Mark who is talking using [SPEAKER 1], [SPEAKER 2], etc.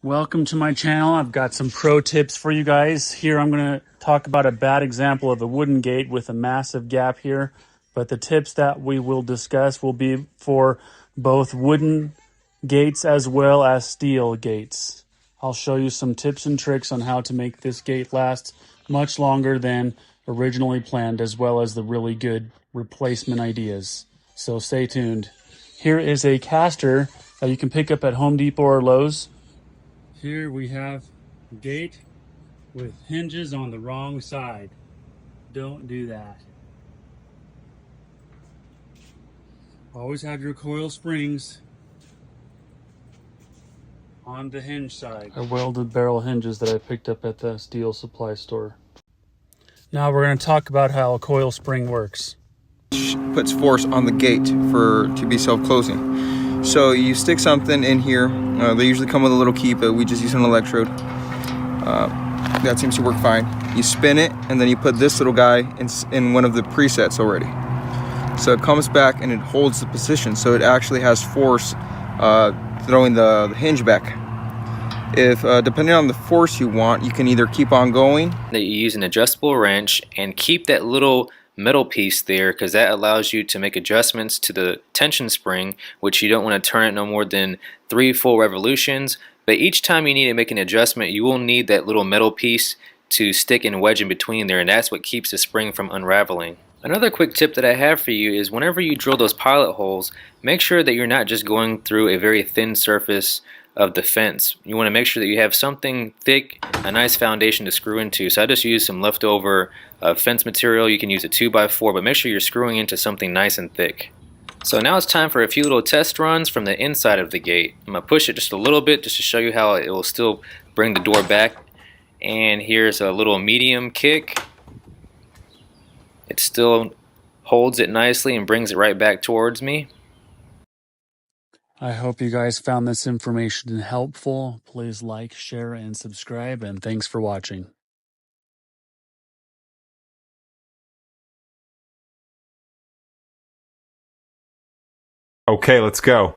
[SPEAKER 1] Welcome to my channel. I've got some pro tips for you guys. Here I'm going to talk about a bad example of a wooden gate with a massive gap here. But the tips that we will discuss will be for both wooden gates as well as steel gates. I'll show you some tips and tricks on how to make this gate last much longer than originally planned, as well as the really good replacement ideas. So stay tuned. Here is a caster that you can pick up at Home Depot or Lowe's. Here we have a gate with hinges on the wrong side. Don't do that. Always have your coil springs on the hinge side. I welded barrel hinges that I picked up at the steel supply store. Now we're going to talk about how a coil spring works.
[SPEAKER 2] Puts force on the gate to be self-closing. So you stick something in here. They usually come with a little key, but we just use an electrode. That seems to work fine. You spin it, and then you put this little guy in one of the presets already. So it comes back and it holds the position. So it actually has force throwing the hinge back. If depending on the force you want, you can either keep on going.
[SPEAKER 3] That you use an adjustable wrench and keep that little metal piece there, because that allows you to make adjustments to the tension spring, which you don't want to turn it no more than 3 full revolutions. But each time you need to make an adjustment, you will need that little metal piece to stick and wedge in between there, and that's what keeps the spring from unraveling. Another quick tip that I have for you is whenever you drill those pilot holes, make sure that you're not just going through a very thin surface of the fence. You want to make sure that you have something thick, a nice foundation to screw into. So I just used some leftover fence material. You can use a 2x4, but make sure you're screwing into something nice and thick. So now it's time for a few little test runs from the inside of the gate. I'm going to push it just a little bit just to show you how it will still bring the door back. And here's a little medium kick. It still holds it nicely and brings it right back towards me.
[SPEAKER 1] I hope you guys found this information helpful. Please like, share, and subscribe, and thanks for watching.
[SPEAKER 4] Okay, let's go.